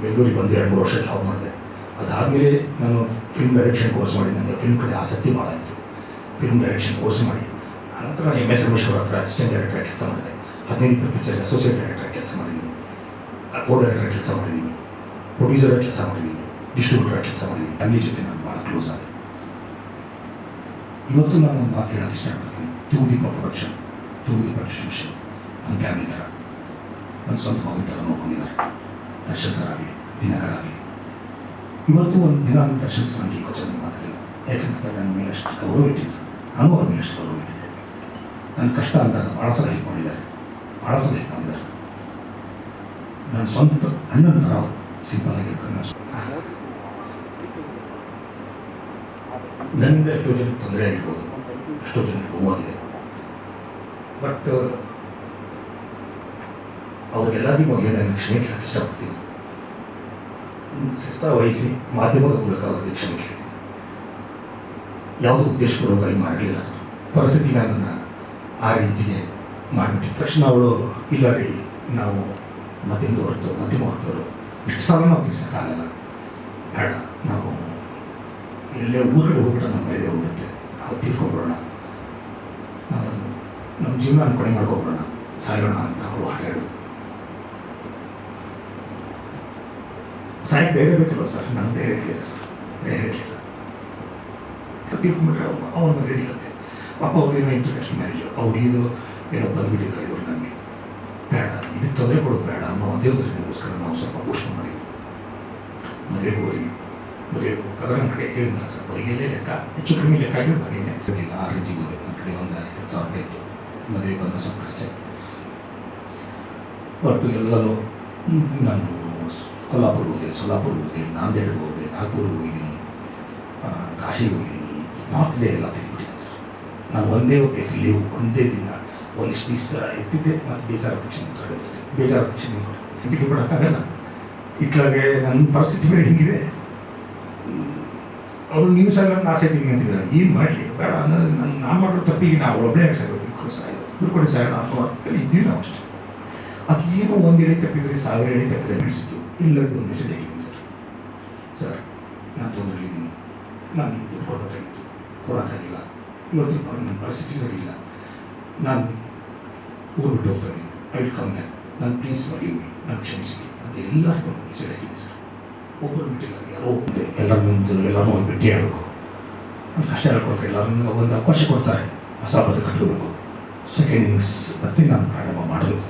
ಬೆಂಗಳೂರಿಗೆ ಬಂದು 2-3 ವರ್ಷ ಜಾಬ್ ಮಾಡಿದೆ. ಅದಾದಮೇಲೆ ನಾನು ಫಿಲ್ಮ್ ಡೈರೆಕ್ಷನ್ ಕೋರ್ಸ್ ಮಾಡಿ ನನಗೆ ಫಿಲ್ಮ್ ಕಡೆ ಆಸಕ್ತಿ ಭಾಳ ಇತ್ತು. ಫಿಲ್ಮ್ ಡೈರೆಕ್ಷನ್ ಕೋರ್ಸ್ ಮಾಡಿ ಆನಂತರ MS ರಮೇಶ್ವರ ಹತ್ರ ಅಸಿಸ್ಟೆಂಟ್ ಡೈರೆಕ್ಟರ್ ಕೆಲಸ ಮಾಡಿದೆ. 15-20 ಪಿಕ್ಚರ್ ಅಸೋಸಿಯೇಟ್ ಡೈರೆಕ್ಟರ್ ಕೆಲಸ ಮಾಡಿದ್ದೀನಿ, ಕೋ ಡೈರೆಕ್ಟರ್ ಕೆಲಸ ಮಾಡಿದ್ದೀನಿ, ಪ್ರೊಡ್ಯೂಸರ್ ಕೆಲಸ ಮಾಡಿದ್ದೀನಿ, ಡಿಸ್ಟ್ರಿಬ್ಯೂಟರ್ ಕೆಲಸ ಮಾಡಿದ್ದೀನಿ. ಫ್ಯಾಮಿಲಿ ಜೊತೆ ನಾನು ಭಾಳ ಕ್ಲೋಸ್ ಆದೆ. ಇವತ್ತು ನಾನು ಒಂದು ಮಾತು ಹೇಳೋಕ್ಕೆ ಇಷ್ಟಪಡ್ತೀನಿ. ತೂಗುದೀಪ ಪ್ರೊಡಕ್ಷನ್ ವಿಷಯ ನನ್ನ ಫ್ಯಾಮಿಲಿ ಥರ, ನನ್ನ ಸ್ವಂತ ಮಗನ ಥರ ನೋಡ್ಕೊಂಡಿದ್ದಾರೆ. ದರ್ಶನ್ ಸರ್ ಆಗಲಿ, ದಿನಕರ್ ಆಗಲಿ. ಇವತ್ತು ಒಂದು ದಿನ ನನ್ನ ದರ್ಶನ್ ಸರ್ ನನಗೆ ಈಗೋ ಚೆನ್ನಾಗಿ ಮಾತಾಡಿಲ್ಲ. ಯಾಕಂತಂದರೆ ನನ್ನ ಮೇಲೆ ಅಷ್ಟು ಗೌರವ ಇಟ್ಟಿದ್ರು, ನಾನು ಅವ್ರ ಮೇಲೆ ಅಷ್ಟು ಗೌರವ ಇಟ್ಟಿದ್ದೆ. ನನ್ನ ಕಷ್ಟ ಅಂದಾಗ ಭಾಳ ಸಲ ಹೆಲ್ಪ್ ಮಾಡಿದ್ದಾರೆ. ನನ್ನ ಸ್ವಂತ ಅಣ್ಣನ ಥರ ಅವರು ಸಿಂಪಲ್ ಆಗಿ ಇಟ್ಕೊಂಡು ನನ್ನಿಂದ ಎಷ್ಟೋ ಜನಕ್ಕೆ ತೊಂದರೆ ಆಗಿರ್ಬೋದು, ಎಷ್ಟೋ ಜನಕ್ಕೆ ನೋವಾಗಿದೆ. ಬಟ್ ಅವ್ರಿಗೆಲ್ಲರಿಗೂ ಮೊದಲೇ ನಾನು ಕ್ಷಮೆ ಕೇಳಕ್ಕೆ ಇಷ್ಟಪಡ್ತೀನಿ. ಶಿರ್ಸ ವಹಿಸಿ ಮಾಧ್ಯಮದ ಮೂಲಕ ಅವ್ರಿಗೆ ಕ್ಷಮೆ ಕೇಳ್ತೀನಿ. ಯಾವುದೋ ಉದ್ದೇಶಪೂರ್ವಕವಾಗಿ ಮಾಡಿರಲಿಲ್ಲ ಸರ್. ಪರಿಸ್ಥಿತಿ ನನ್ನನ್ನು ಆ ರೇಂಜಿಗೆ ಮಾಡಿಬಿಟ್ಟಿದ್ದ ತಕ್ಷಣ ಅವಳು ಇಲ್ಲ ರೀ, ನಾವು ಮಧ್ಯಮ ಹೊರತವರು ಇಷ್ಟು ಸಾಲ ನಾವು ತಿಳಿಸೋಕ್ಕಾಗಲ್ಲ, ಬೇಡ, ನಾವು ಎಲ್ಲೇ ಊರುಗಡೆ ಹೋಗ್ಬಿಟ್ಟು ನಮ್ಮ ಮನೆಯದೇ ಹೋಗುತ್ತೆ, ನಾವು ತೀರ್ಕೊಬಿಡೋಣ, ನಾವು ನಮ್ಮ ಜೀವನ ಕೊನೆ ಮಾಡ್ಕೊಬಿಡೋಣ, ಸಾಯೋಣ ಅಂತ ಅವಳು ಆಟ ಹೇಳೋದು. ಸಾಯಕ್ಕೆ ಧೈರ್ಯ ಬೇಕಲ್ವ ಸರ್? ನನ್ನ ಧೈರ್ಯ ಇರಲಿಲ್ಲ ಸರ್, ಧೈರ್ಯ ಇರಲಿಲ್ಲ. ತೀರ್ಕೊಂಡ್ಬಿಟ್ರೆ ಅವನ ಮದುವೆ ಇರುತ್ತೆ. ಪಾಪ ಅವ್ರಿಗೇನೋ ಇಂಟರ್ನ್ಯಾಷನಲ್ ಮ್ಯಾರೇಜು, ಅವ್ರಿಗೇನು ಏನೋ ಬಂದುಬಿಟ್ಟಿದ್ದಾರೆ ಇವರು. ನನಗೆ ಬೇಡ, ಇದಕ್ಕೆ ತೊಂದರೆ ಕೊಡೋದು ಬೇಡ ಅನ್ನೋ ಒಂದೇ ಉದ್ದೇಶಕ್ಕೋಸ್ಕರ ನಾವು ಸ್ವಲ್ಪ ಪೋಷಣೆ ಮಾಡಿ ಮದುವೆಗೆ ಹೋಗಿ ಕದರ ನನ್ನ ಕಡೆ ಹೇಳಿದ್ನಲ್ಲ ಸರ್, ಬರಿಗೆಲ್ಲೇ ಲೆಕ್ಕ ಹೆಚ್ಚು ಕಡಿಮೆ ಲೆಕ್ಕ ಆಗಿರೋ ಬರೀನೇ ಇರಲಿಲ್ಲ. ಆ ರೇಂಜಿಗೆ ಹೋದೆ. ನನ್ನ ಕಡೆ ಒಂದು 50,000 ರೂಪಾಯಿ ಇತ್ತು. ಮದುವೆ ಬಂದ ಸ್ವಲ್ಪ ಖರ್ಚು. ಬಟ್ ಎಲ್ಲರೂ ನಾನು ಸೊಲ್ಲಾಪುರ್ಗೆ ಹೋದೆ, ನಾಂದೇಡ್ಗೆ ಹೋದೆ, ನಾಗ್ಪುರ್ಗೆ ಹೋಗಿದ್ದೀನಿ, ಕಾಶಿಗೆ ಹೋಗಿದ್ದೀನಿ. ನಾರ್ತ್ ಇಂಡಿಯಾ ಎಲ್ಲ ತೆಗೆದುಬಿಟ್ಟಿದ್ದೀನಿ ಸರ್. ನಾನು ಒಂದೇ ಪ್ಲೇಸಲ್ಲಿ ಒಂದೇ ದಿನ ಒಂದಿಷ್ಟು ದಿವಸ ಇರ್ತಿದ್ದೆ. ಮತ್ತು ಬೇಜಾರು ತಕ್ಷಣ ಬಿಡೋಕ್ಕಾಗಲ್ಲ. ಇತ್ಲಾಗೆ ನನ್ನ ಪರಿಸ್ಥಿತಿ ಬೇರೆ ಹಿಂಗಿದೆ. ಅವರು ನ್ಯೂಸಲ್ಲಿ ನನ್ನ ಆಸೆ ತಿಂಗಿ ಅಂತಿದ್ದಾರೆ. ಏನು ಮಾಡಲಿ, ಬೇಡ ಅನ್ನೋದು ನಾನು ಮಾಡಿರೋ ತಪ್ಪಿಗೆ ನಾವು ಒಬ್ಬಳೇ ಸಾಯ್ಬೇಕು, ಬಿಡ್ಕೊಡಿ ಸಾಯೋಣ ಅನ್ನೋ ಅರ್ಥದಲ್ಲಿ ಇದ್ದೀವಿ ನಾವು ಅಷ್ಟೇ. ಅದು ಏನೋ ಒಂದು ಎಳೆ ತಪ್ಪಿದರೆ 1000 ಎಳೆ ತಪ್ಪಿದೆ ನಡೆಸಿದ್ದು. ಎಲ್ಲರಿಗೂ ಒಂದು ಮೆಸೇಜ್ ಹಾಕಿದ್ದೀನಿ ಸರ್, ನಾನು ತೊಂದರೆಲಿದ್ದೀನಿ, ನಾನು ದುಡ್ಡು ಕೊಡಬೇಕಾಗಿತ್ತು, ಕೊಡೋಕ್ಕಾಗಿಲ್ಲ. ಇವತ್ತು ನನ್ನ ಪರಿಸ್ಥಿತಿ ಸರಿ ಇಲ್ಲ, ನಾನು ಊರು ಬಿಟ್ಟು ಹೋಗ್ತಾ ಇದ್ದೀನಿ, ಐ ವಿಲ್ ಕಮ್ ಬ್ಯಾಕ್, ನಾನು ಪ್ಲೀಸ್ ಫಾರ್ಗಿವ್ ಮೀ, ನಾನು ಕ್ಷಮಿಸಿ ಅಂತ ಎಲ್ಲರಿಗೂ ಮೆಸೇಜ್ ಹಾಕಿದ್ದೀನಿ ಸರ್. ಒಬ್ಬರು ಬಿಟ್ಟಿಲ್ಲ, ಯಾರೋ ಹೋಗ್ತದೆ, ಎಲ್ಲರೂ ಹೋಗಿ ಭೇಟಿ ಆಗಬೇಕು. ನಾನು ಕಷ್ಟ ಹೇಳ್ಕೊಟ್ರೆ ಎಲ್ಲರನ್ನೂ ಒಂದು ಅವಕಾಶ ಕೊಡ್ತಾರೆ, ಹೊಸ ಬದುಕು ಕಟ್ಟಬೇಕು, ಸೆಕೆಂಡ್ ಇನ್ನಿಂಗ್ಸ್ ಮತ್ತೆ ನಾನು ಪ್ರಾರಂಭ ಮಾಡಬೇಕು.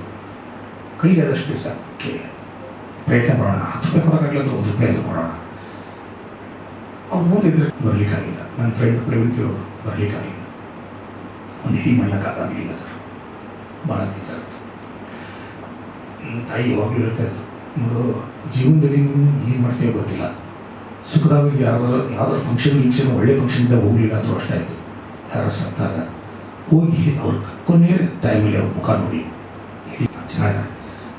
ಕೈಲಾದಷ್ಟು ದಿವಸಕ್ಕೆ ಪ್ರಯತ್ನ ಮಾಡೋಣ. 10 ರೂಪಾಯಿ ಕೊಡೋಕ್ಕಾಗಲ್ಲ ಅಂದರೆ 1 ರೂಪಾಯಿ ಆದರೂ ಕೊಡೋಣ. ಅವ್ರು ಮುಂದಿದ್ರೆ ಬರಲಿಕ್ಕಾಗಲಿಲ್ಲ. ನನ್ನ ಫ್ರೆಂಡ್ ಪ್ರವೀಣ್ತಿರೋರು ಬರಲಿಕ್ಕಾಗಲಿಲ್ಲ. ಒಂದು ಹಿಡಿ ಮಾಡಲಿಕ್ಕಾಗಲಿಲ್ಲ ಸರ್. ಭಾಳ ಬೇಜಾರಾಯಿತು. ನನ್ನ ತಾಯಿ ಯಾವಾಗಲೂ ಹೇಳ್ತಾ ಇದ್ರು, ನೋಡು, ಜೀವನದಲ್ಲಿ ನೀನು ಏನು ಮಾಡ್ತೀವೋ ಗೊತ್ತಿಲ್ಲ, ಸುಖದಾಗ ಯಾವ್ದಾದ್ರು ಫಂಕ್ಷನ್ ಒಳ್ಳೆ ಫಂಕ್ಷನಿಂದ ಹೋಗಲಿಲ್ಲ ಅಂದರೂ ಅಷ್ಟಾಯಿತು. ಯಾರು ಸತ್ತಾಗ ಹೋಗಿ ಅವ್ರ ಕೊನೆಯ ಟೈಮಲ್ಲಿ ಅವ್ರ ಮುಖ ನೋಡಿ ಹಿಡಿ ಚೆನ್ನಾಗಿದ್ದಾರೆ.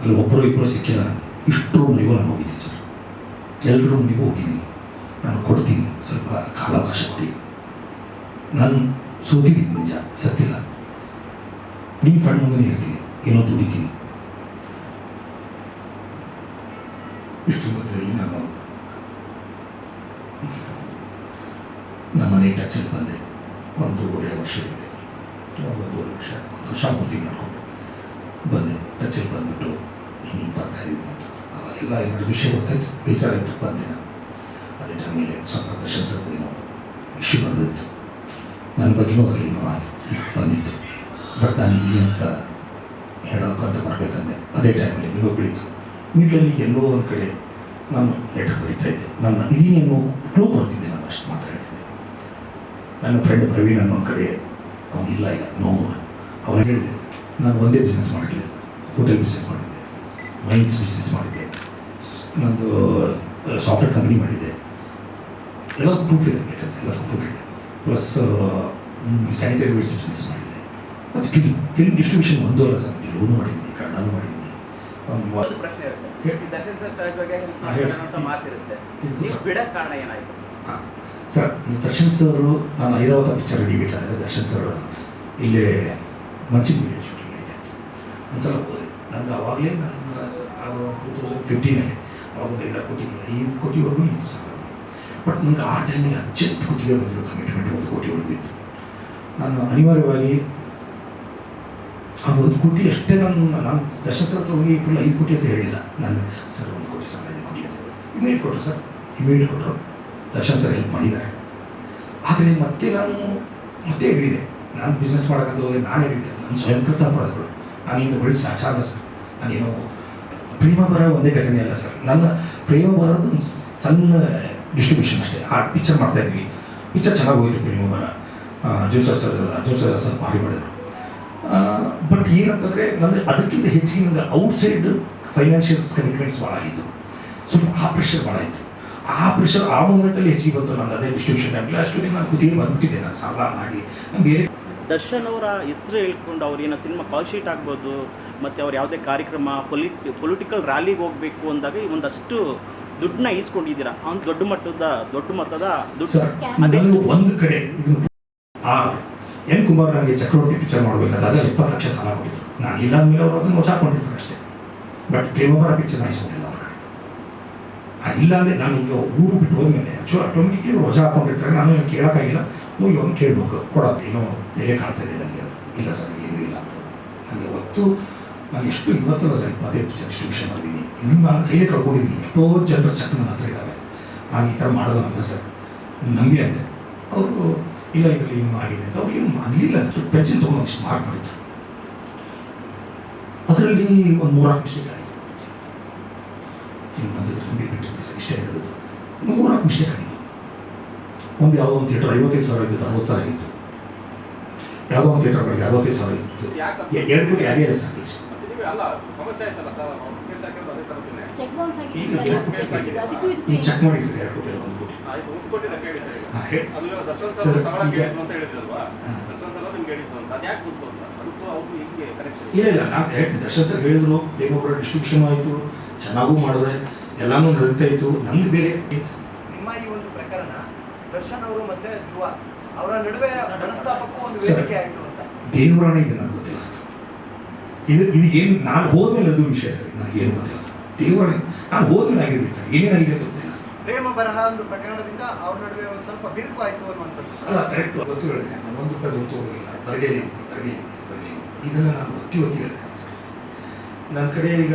ಅಲ್ಲಿ ಒಬ್ಬರು ಇಬ್ಬರು ಸಿಕ್ಕಿಲ್ಲ. ನನಗೆ ಇಷ್ಟು ಮನೆಗೂ ನಾನು ಹೋಗಿದ್ದೀನಿ ಸರ್, ಎಲ್ಲರೂ ಮನೆಗೂ ಹೋಗಿದ್ದೀನಿ. ನಾನು ಕೊಡ್ತೀನಿ, ಸ್ವಲ್ಪ ಕಾಲಾವಕಾಶ ಕೊಡಿ. ನಾನು ಸೋತಿದ್ದೀನಿ ನಿಜ, ಸತ್ತಿಲ್ಲ. ನಿಮ್ಮ ಕಣ್ಣು ಮುಂದೆ ಇರ್ತೀನಿ, ಏನೋ ದುಡಿತೀನಿ. ಇಷ್ಟು ಮಧ್ಯದಲ್ಲಿ ನಾನು ನಮ್ಮ ಮನೆ ಟಚಲ್ಲಿ ಬಂದೆ. 1.5 ವರ್ಷದಿಂದ 1 ವರ್ಷ ಮೂರ್ತಿಗೆ ಮಾಡ್ಕೊಂಡು ಬಂದೆ. ಟಚಲ್ಲಿ ಬಂದುಬಿಟ್ಟು ಹಿಂಗೆ ಬರ್ತಾ ಇದ್ದೀನಿ ಅಂತ ಅವಾಗೆಲ್ಲ ಎರಡು ವಿಷಯ ಗೊತ್ತಾಯಿತು. ಬೇಜಾರಾಯಿತು, ಬಂದೆ ನಾನು. ಅದೇ ಟೈಮಲ್ಲಿ ಸ್ವಲ್ಪ ದರ್ಶನ್ ಸರ್ ಏನೋ ಇಶ್ಯೂ ಬಂದಿತ್ತು, ನನ್ನ ಬಗ್ಗೆನೂ ಅದರಲ್ಲಿ ಏನೋ ಬಂದಿತ್ತು. ಬಟ್ ನಾನು ಇದೀನಿ ಅಂತ ಹೇಳೋಕ್ಕಂತ ಬರಬೇಕಂದೆ. ಅದೇ ಟೈಮಲ್ಲಿ ನೀವು ಬೆಳೀತು. ಮಿಡ್ಲಲ್ಲಿ ಎಲ್ಲೋ ಒಂದು ಕಡೆ ನಾನು ಲೆಟರ್ ಬರೀತಾ ಇದ್ದೆ. ನನ್ನ ಇದೀನಿ ಅನ್ನೋ ಕ್ಲೂ ಕೊಡ್ತಿದ್ದೆ, ನಾನು ಅಷ್ಟು ಮಾತಾಡ್ತಿದ್ದೆ. ನನ್ನ ಫ್ರೆಂಡ್ ಪ್ರವೀಣ್ ಅನ್ನೋ ಒಂದು ಕಡೆ ಅವನಿಲ್ಲ, ಈಗ ನೋವು. ಅವ್ರಿಗೆ ಹೇಳಿದೆ, ನಾನು ಒಂದೇ ಬಿಸ್ನೆಸ್ ಮಾಡಿರಲಿಲ್ಲ, ಹೋಟೆಲ್ ಬಿಸ್ನೆಸ್ ಮಾಡಿದ್ದೆ, ಮೈನ್ಸ್ ಬಿಸ್ನೆಸ್ ಮಾಡಿದ್ದೆ, ನಂದು ಸಾಫ್ಟ್ವೇರ್ ಕಂಪ್ನಿ ಮಾಡಿದ್ದೆ. ಎಲ್ಲದಕ್ಕೂ ಪ್ರೂಫ್ ಇದೆ, ಬೇಕಂದ್ರೆ ಎಲ್ಲದಕ್ಕೂ ಪ್ರೂಫ್ ಇದೆ. ಪ್ಲಸ್ ಸ್ಯಾನಿಟರಿ ವೇಸ್ಟ್ ಬಿಸ್ನೆಸ್ ಮಾಡಿದ್ದೆ. ಮತ್ತು ಫಿಲ್ಮ್ ಡಿಸ್ಟ್ರಿಬ್ಯೂಷನ್ ಒಂದೂ ಅಲ್ಲ ಸರ್, ತೆಲುಗು ಮಾಡಿದ್ದೀನಿ, ಕನ್ನಡನೂ ಮಾಡಿದ್ದೀನಿ. ಸರ್, ದರ್ಶನ್ ಸರ್ ನಾನು ಐರಾವತ ಪಿಕ್ಚರ್ ಹಿಡಿಬೇಕಾದ್ರೆ ದರ್ಶನ್ ಸರ್ ಇಲ್ಲೇ ಮಂಚಿನ ಶೂಟಿಂಗ್ ಹಿಡಿದೆ. ಒಂದು ಸಲ ಹೋದೆ. ನನಗೆ ಆವಾಗಲೇ ನನ್ನ 2015 ಅವಾಗ 5 ಕೋಟಿವರೆಗೂ ಇತ್ತು ಸರ್. ಬಟ್ ನನಗೆ ಆ ಟೈಮಲ್ಲಿ ಅರ್ಜೆಂಟ್ ಗುತ್ತಿಗೆ ಬಂದಿರೋ ಕಮಿಟ್ಮೆಂಟ್ 1 ಕೋಟಿವರೆಗೂ ಇತ್ತು. ನಾನು ಅನಿವಾರ್ಯವಾಗಿ ಆ 1 ಕೋಟಿ ಅಷ್ಟೇ ನಾನು ದರ್ಶನ್ ಸರ್ ಹತ್ರ ಹೋಗಿ ಫುಲ್ 5 ಕೋಟಿ ಅಂತ ಹೇಳಿಲ್ಲ. ನಾನು ಸರ್ 1 ಕೋಟಿ ಸರ್ 5 ಕೋಟಿ ಅಂತ ಇಮಿಡಿಯೇಟ್ ಕೊಟ್ಟರು ಸರ್, ಇಮಿಡಿಯೇಟ್ ಕೊಟ್ಟರು. ದರ್ಶನ್ ಸರ್ ಹೆಲ್ಪ್ ಮಾಡಿದ್ದಾರೆ. ಆದರೆ ಮತ್ತೆ ಮತ್ತೆ ಹೇಳಿದೆ, ನಾನು ಬಿಸ್ನೆಸ್ ಮಾಡೋಕ್ಕಂತ ಹೋದರೆ ನಾನು ಹೇಳಿದೆ, ನನ್ನ ಸ್ವಯಂಕೃತ ಅಪರಾಧಗಳು. ನಾನಿನ್ನು ಹೊಳಿಸಿ ಆಚಾರ ಸರ್. ನಾನೇನು ಪ್ರೇಮ ಬರ ಒಂದೇ ಘಟನೆ ಅಲ್ಲ ಸರ್. ನನ್ನ ಪ್ರೇಮ ಬರೋದು ಒಂದು ಸಣ್ಣ ಡಿಸ್ಟ್ರಿಬ್ಯೂಷನ್ ಅಷ್ಟೇ. ಆ ಪಿಕ್ಚರ್ ಮಾಡ್ತಾಯಿದ್ವಿ, ಪಿಕ್ಚರ್ ಚೆನ್ನಾಗಿ ಹೋಯಿತು ಪ್ರೇಮ ಬರ. ಅರ್ಜುನ್ ಸರ್ ಭಾರಿ ಮಾಡಿದರು. ಬಟ್ ಏನಂತಂದರೆ ನನಗೆ ಅದಕ್ಕಿಂತ ಹೆಚ್ಚಿಗೆ ನನಗೆ ಔಟ್ಸೈಡ್ ಫೈನಾನ್ಷಿಯಲ್ ಕಮಿಟ್ಮೆಂಟ್ಸ್ ಭಾಳ ಆಗಿದ್ದು. ಸ್ವಲ್ಪ ಆ ಪ್ರೆಷರ್ ಭಾಳ ಇತ್ತು. ಆ ಪ್ರೆಷರ್ ಆ ಮೂಮೆಂಟಲ್ಲಿ ಹೆಚ್ಚಿಗೆ ಬಂತು. ನಾನು ಅದೇ ಡಿಸ್ಟ್ರಿಬ್ಯೂಷನ್ ಆಗಲಿ ಅಷ್ಟೊತ್ತಿಗೆ ನಾನು ಕುತ್ತಿಗೆ ಬಂದುಬಿಟ್ಟಿದ್ದೆ. ನಾನು ಸಾಲ ಮಾಡಿ ನಾನು ಬೇರೆ ದರ್ಶನ್ ಅವರ ಹೆಸರು ಹೇಳ್ಕೊಂಡು ಅವ್ರೇನೋ ಸಿನಿಮಾ ಕಾಲ್ ಶೀಟ್ ಆಗ್ಬೋದು, ಮತ್ತು ಅವ್ರು ಯಾವುದೇ ಕಾರ್ಯಕ್ರಮ ಪೊಲಿಟಿಕಲ್ ರ್ಯಾಲಿಗೆ ಹೋಗಬೇಕು ಅಂದಾಗ ಒಂದಷ್ಟು ದುಡ್ಡನ್ನ ಈಸ್ಕೊಂಡಿದ್ದೀರಾ. ಅವ್ನು ದೊಡ್ಡ ಮೊತ್ತದ ದುಡ್ಡು. ಅದೇ ಒಂದು ಕಡೆ ಇದು ಎನ್ ಕುಮಾರ್ ನನಗೆ ಚಕ್ರವರ್ತಿ ಪಿಕ್ಚರ್ ಮಾಡಬೇಕಾದಾಗ 20 ಲಕ್ಷ ಸಾಲ ಕೊಟ್ಟಿದ್ರು. ನಾನು ಇಲ್ಲ ಅಂದಮೇಲೆ ಅವರು ಅದನ್ನು ವಜಾಕೊಂಡಿದ್ರು ಅಷ್ಟೇ. ಬಟ್ ಪ್ರೇಮವರ ಪಿಕ್ಚರ್ ನಾಯಿಸ್ಕೊಂಡಿಲ್ಲ ಅವ್ರ ಕಡೆ. ಇಲ್ಲ ಅಂದರೆ ನಾನು ಈಗ ಊರು ಬಿಟ್ಟು ಹೋದ್ಮೇಲೆ ಆಟೋಮೆಟಿಕ್ಲಿ ವಜಾ ಹಾಕೊಂಡಿರ್ತಾರೆ. ನಾನು ಏನು ಕೇಳೋಕ್ಕಾಗಿಲ್ಲ. ಹೋಗಿ ಅವ್ನು ಕೇಳಬೇಕು, ಕೊಡೋದು ಏನೋ ಬೇರೆ ಕಾಣ್ತಾ ಇದೆ ನನಗೆ. ಇಲ್ಲ ಸರ್ ಏನೂ ಇಲ್ಲ ಅಂತ ನನಗೆ ಹೊತ್ತು ನಾನು ಎಷ್ಟು ಇವತ್ತಲ್ಲ ಸರ್ 25 ಪಿಕ್ಚರ್ ಡಿಸ್ಟ್ರಿಬ್ಯೂಷನ್ ಮಾಡಿದ್ದೀನಿ. ಇನ್ನೂ ನಾನು ಕೈಲೇ ಕಳ್ಕೊಂಡಿದ್ದೀನಿ. ಎಷ್ಟೋ ಜನರ ಚೆಕ್ ನನ್ನ ಹತ್ರ ಇದ್ದಾವೆ. ನಾನು ಈ ಥರ ಮಾಡೋದು ನನ್ನ ಸರ್ ನಂಬಿ ಅಂದೆ. ಅವರು ಇಲ್ಲ ಇದರಲ್ಲಿ ಏನೂ ಆಗಿದೆ ಅಂತ ಅವ್ರಿಗೆ ಏನು ಆಗಲಿಲ್ಲ. ಪೆನ್ಸಿಲ್ ತೊಗೊಂಡು ಒಂದಿಷ್ಟು ಮಾರ್ಕ್ ಮಾಡಿದ್ರು. ಅದರಲ್ಲಿ ಒಂದು 3-4 ಮಿಸ್ಟೇಕ್ ಆಗಿದೆ. ಇನ್ನು ಒಂದು ನಂಬಿ ಬಿಟ್ಟು ಸರ್ ಇಷ್ಟೇ ಇರೋದು. 3-4 ಮಿಸ್ಟೇಕ್ ಆಗಿದೆ. ಒಂದು ಯಾವುದೋ ಒಂದು ಥಿಯೇಟರ್ 55,000 ಇತ್ತು, 60,000 ಆಗಿತ್ತು. ಯಾವುದೋ ಒಂದು ಥಿಯೇಟರ್ ಬಗ್ಗೆ 65,000 ಇತ್ತು. 2 ಕೋಟಿ ಆಗಿಲ್ಲ ಸರ್. ನೀವು ಚೆಕ್ ಮಾಡಿ ಸರ್ 2 ಕೋಟಿ 1 ಕೋಟಿ. ಇಲ್ಲ ನಾನು ಹೇಳ್ತೀನಿ, ದರ್ಶನ್ ಸರ್ ಹೇಳಿದ್ರು ಪ್ರೇಮಪುರ ಡಿಸ್ಟ್ರಿಬ್ಯೂಷನ್ ಆಯಿತು, ಚೆನ್ನಾಗೂ ಮಾಡಿದೆ, ಎಲ್ಲಾನು ನಡೀತಾ ಇತ್ತು. ನಂದು ಬೇರೆ. ನಿಮ್ಮ ಈ ಒಂದು ಪ್ರಕರಣ ದರ್ಶನ್ ಅವರು ಮತ್ತೆ ಧ್ರುವ ಅವರ ನಡುವೆ ಮನಸ್ತಾಪಕ್ಕೂ ಒಂದು ವೇದಿಕೆ ಆಯಿತು ಅಂತ ದೇವರಾಣೆ ಇದೆ ನನಗೆ ಗೊತ್ತಿಲ್ಲ ಸರ್. ಇದು ಏನು ನಾನು ಹೋದ್ಮೇಲೆ ಅದು ವಿಷಯ ಸರ್. ನನಗೇನು ಗೊತ್ತಿಲ್ಲ ಸರ್. ದೇವರಾಣೆ ನಾನು ಹೋದ್ಮೇಲೆ ಆಗಿದೆ ಸರ್. ಏನೇನಾಗಿದೆ ಅಂತ ಗೊತ್ತಿಲ್ಲ ಸರ್. ಪ್ರೇಮ ಬರಹ ಒಂದು ಪ್ರಕರಣದಿಂದ ಅವ್ರ ನಡುವೆ ಒಂದು ಸ್ವಲ್ಪ ಬಿರುಕು ಆಯಿತು ಅನ್ನುವಂಥದ್ದು. ಅಲ್ಲ ಕರೆಕ್ಟ್ ಗೊತ್ತು ಹೇಳಿದೆ. ನಾನು 1 ರೂಪಾಯಿ ಗೊತ್ತು ಹೋಗಿಲ್ಲ. ಬರಗೇಲಿ ಇದನ್ನು ನಾನು ಒತ್ತಿ ಹೇಳಿದೆ ಸರ್. ನನ್ನ ಕಡೆ ಈಗ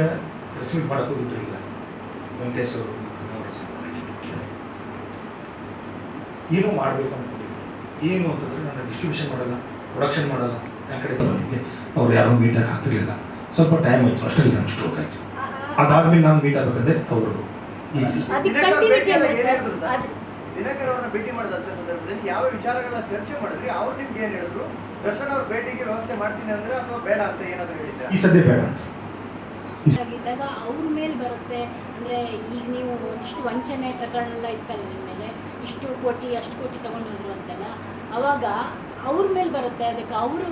ಪ್ರೆಸ್ ಮೀಟ್ ಮಾಡೋಕ್ಕೂ ದುಡ್ಡಿಲ್ಲ. ವೆಂಕಟೇಶ್ ಅವರು ಏನೋ ಮಾಡಬೇಕು ಅಂದ್ಕೊಂಡಿದ್ರು. ಏನು ಅಂತಂದರೆ ನಾನು ಡಿಸ್ಟ್ರಿಬ್ಯೂಷನ್ ಮಾಡಲ್ಲ, ಪ್ರೊಡಕ್ಷನ್ ಮಾಡಲ್ಲ. ನನ್ನ ಕಡೆ ನನಗೆ ಅವ್ರು ಯಾರೋ ಮೀಟಾಗಿ ಆಗ್ತಿರಲಿಲ್ಲ. ಸ್ವಲ್ಪ ಟೈಮ್ ಆಯಿತು, ಅಷ್ಟರಲ್ಲಿ ನಾನು ಸ್ಟ್ರೋಕ್ ಆಯಿತು. ಅದಾದಮೇಲೆ ನಾನು ಮೀಟ್ ಆಗಬೇಕಂದ್ರೆ ಅವರು ದಿನಕರ್ ಅವರನ್ನ ಭೇಟಿ ಮಾಡಿದಂಥ ಸಂದರ್ಭದಲ್ಲಿ ಯಾವ ವಿಚಾರಗಳನ್ನ ಚರ್ಚೆ ಮಾಡಿದ್ರಿ? ಅವ್ರು ನಿಮ್ಗೆ ಏನು ಹೇಳಿದ್ರು? ದರ್ಶನ್ ಅವ್ರ ಭೇಟಿಗೆ ವ್ಯವಸ್ಥೆ ಮಾಡ್ತೀನಿ ಅಂದ್ರೆ ಅಥವಾ ಬೇಡ ಅಂತ ಏನಾದರೂ ಹೇಳಿದ್ದಾರೆ? ಈ ಸದ್ಯ ಬೇಡ ಅಂತ ಇದ್ದಾಗ ಅವ್ರ ಮೇಲೆ ಬರುತ್ತೆ. ಅಂದರೆ ಈಗ ನೀವು ಇಷ್ಟು ವಂಚನೆ ಪ್ರಕರಣ ಎಲ್ಲ ಇತ್ತಲ್ಲ ನಿಮ್ಮ ಮೇಲೆ, ಇಷ್ಟು ಕೋಟಿ ಅಷ್ಟು ಕೋಟಿ ತೊಗೊಂಡೋದ್ರು ಅಂತೆಲ್ಲ, ಅವಾಗ ಅವ್ರ ಮೇಲೆ ಬರುತ್ತೆ. ಅದಕ್ಕೆ ಅವರು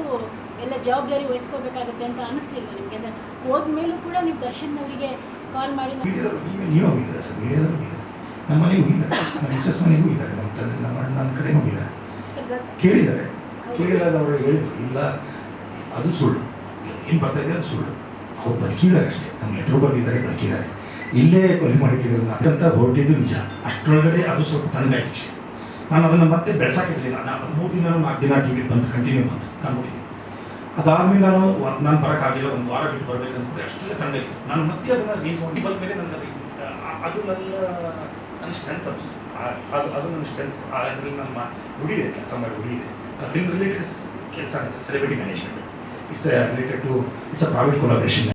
ಎಲ್ಲ ಜವಾಬ್ದಾರಿ ವಹಿಸ್ಕೋಬೇಕಾಗುತ್ತೆ ಅಂತ ಅನ್ನಿಸ್ಲಿಲ್ಲ ನಿಮಗೆ? ಅಂದರೆ ಹೋದ್ಮೇಲೂ ಕೂಡ ನೀವು ದರ್ಶನ್ ಅವರಿಗೆ ಕಾಲ್ ಮಾಡಿ ನೀವು ಹೋಗಿದ್ದಾರೆ ಸರ್. ಮೀಡಿಯಾದವ್ರು ಹೋಗಿದ್ದಾರೆ, ನಮ್ಮ ಮನೆಗೆ ಹೋಗಿದ್ದಾರೆ, ನಮ್ಮ ಮಿಸಸ್ ಮನೆಗೂ ಹೋಗಿದ್ದಾರೆ, ನಮ್ಮ ತಂದೆ ನನ್ನ ಕಡೆ ಹೋಗಿದ್ದಾರೆ. ಕೇಳಿದ್ದಾರೆ. ಕೇಳಿದಾಗ ಅವರು ಹೇಳಿದರು ಇಲ್ಲ ಅದು ಸುಳ್ಳು, ಏನು ಬರ್ತಾ ಇದೆ ಅದು ಸುಳ್ಳು. ಅವ್ರು ಬದುಕಿದ್ದಾರೆ ಅಷ್ಟೇ. ನಮ್ಮ ಲೆಟ್ರು ಬರೆದಿದ್ದಾರೆ, ಬದುಕಿದ್ದಾರೆ. ಇಲ್ಲೇ ಕೊಲೆ ಮಾಡಿದ್ರು ಅಂತ ಹೊರಟಿದ್ದು ನಿಜ. ಅಷ್ಟರೊಳಗಡೆ ಅದು ಸ್ವಲ್ಪ ತಣ್ಣಗಾಯ್ತು ವಿಷಯ. ನಾನು ಅದನ್ನು ಮತ್ತೆ ಬೆಳೆಸೋಕ್ಕಿರಲಿಲ್ಲ. ನಾನು 3 ದಿನ 4 ದಿನ ಟಿ ವಿ ಬಂತು, ಕಂಟಿನ್ಯೂ ಬಂತು, ನಾನು ನೋಡಿದ್ದೀನಿ. ಅದಾದಮೇಲೆ ನಾನು ಬರೋಕ್ಕಾಗಿಲ್ಲ, 1 ವಾರ ಬಿಟ್ಟು ಬರಬೇಕಂದ್ರೆ ಅಷ್ಟೆಲ್ಲ ತಣ್ಣಗಾಗಿತ್ತು. ನಾನು ಮತ್ತೆ ಅದನ್ನು ರೀಸ್ ಮಾಡಿ ಬಂದ ಮೇಲೆ ನನಗೆ ಅದು ನನ್ನ ಸ್ಟ್ರೆಂತ್ ಅನಿಸ್ತು. ಅದು ನನ್ನ ಸ್ಟ್ರೆಂತ್. ಅದರಲ್ಲಿ ನಮ್ಮ ರೂಢಿದೆ, ಕೆಲಸ ಮಾಡಿ ರೂಢಿದೆ. ಫಿಲ್ಮ್ ರಿಲೇಟೆಡ್ ಕೆಲಸ ಇದೆ, celebrity management. It's related to it's a private collaboration.